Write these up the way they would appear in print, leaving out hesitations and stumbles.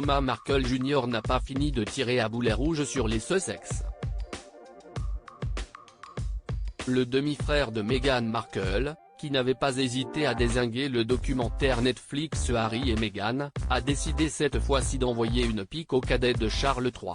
Thomas Markle Jr. n'a pas fini de tirer à boulet rouge sur les Sussex. Le demi-frère de Meghan Markle, qui n'avait pas hésité à dézinguer le documentaire Netflix Harry et Meghan, a décidé cette fois-ci d'envoyer une pique au cadet de Charles III.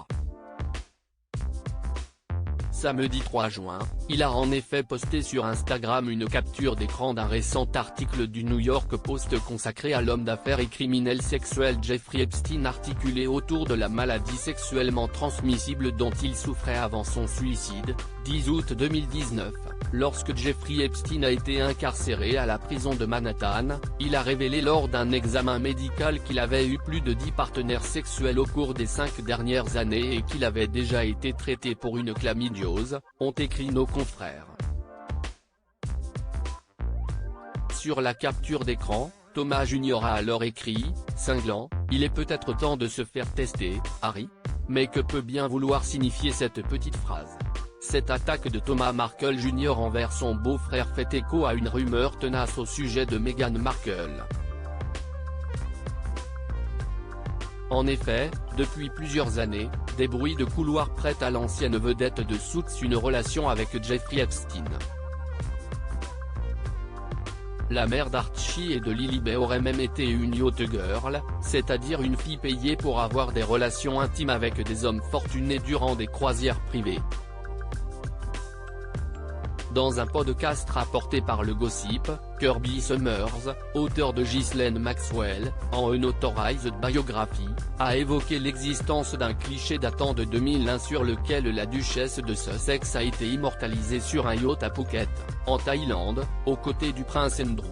Samedi 3 juin, il a en effet posté sur Instagram une capture d'écran d'un récent article du New York Post consacré à l'homme d'affaires et criminel sexuel Jeffrey Epstein, articulé autour de la maladie sexuellement transmissible dont il souffrait avant son suicide, 10 août 2019. Lorsque Jeffrey Epstein a été incarcéré à la prison de Manhattan, il a révélé lors d'un examen médical qu'il avait eu plus de 10 partenaires sexuels au cours des 5 dernières années et qu'il avait déjà été traité pour une chlamydiose, ont écrit nos confrères. Sur la capture d'écran, Thomas Jr. a alors écrit, cinglant, « Il est peut-être temps de se faire tester, Harry ». Mais que peut bien vouloir signifier cette petite phrase ? Cette attaque de Thomas Markle Jr. envers son beau-frère fait écho à une rumeur tenace au sujet de Meghan Markle. En effet, depuis plusieurs années, des bruits de couloir prêtent à l'ancienne vedette de Suits une relation avec Jeffrey Epstein. La mère d'Archie et de Lilibet aurait même été une yacht girl, c'est-à-dire une fille payée pour avoir des relations intimes avec des hommes fortunés durant des croisières privées. Dans un podcast rapporté par le Gossip, Kirby Summers, auteur de Ghislaine Maxwell, en Unauthorized Biography, a évoqué l'existence d'un cliché datant de 2001 sur lequel la duchesse de Sussex a été immortalisée sur un yacht à Phuket, en Thaïlande, aux côtés du prince Andrew.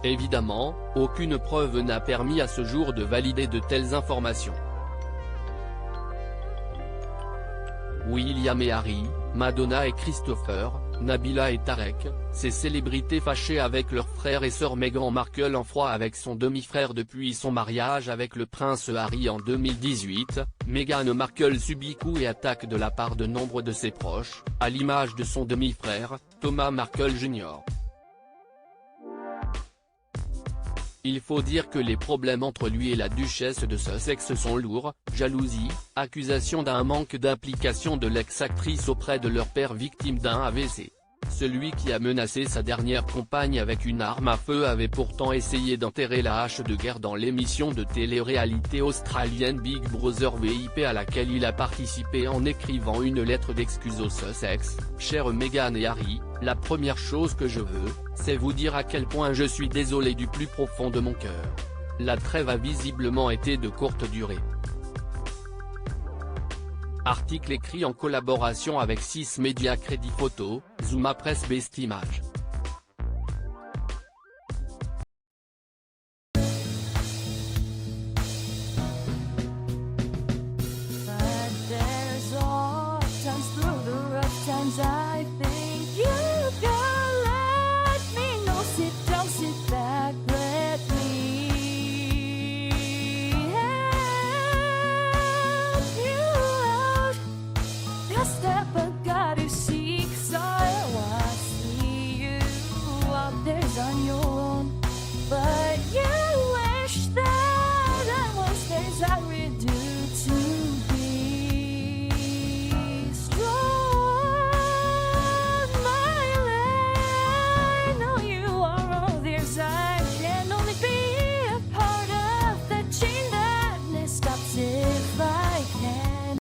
Évidemment, aucune preuve n'a permis à ce jour de valider de telles informations. William et Harry, Madonna et Christopher, Nabila et Tarek, ces célébrités fâchées avec leur frère et sœur Meghan Markle en froid avec son demi-frère depuis son mariage avec le prince Harry en 2018, Meghan Markle subit coups et attaques de la part de nombre de ses proches, à l'image de son demi-frère, Thomas Markle Jr. Il faut dire que les problèmes entre lui et la duchesse de Sussex sont lourds, jalousie, accusation d'un manque d'implication de l'ex-actrice auprès de leur père victime d'un AVC. Celui qui a menacé sa dernière compagne avec une arme à feu avait pourtant essayé d'enterrer la hache de guerre dans l'émission de télé-réalité australienne Big Brother VIP à laquelle il a participé en écrivant une lettre d'excuse aux Sussex. Chers Meghan et Harry, la première chose que je veux, c'est vous dire à quel point je suis désolé du plus profond de mon cœur. La trêve a visiblement été de courte durée. Article écrit en collaboration avec 6 médias Crédit Photo, Zuma Presse Best Images. But there's all times through the rough times I think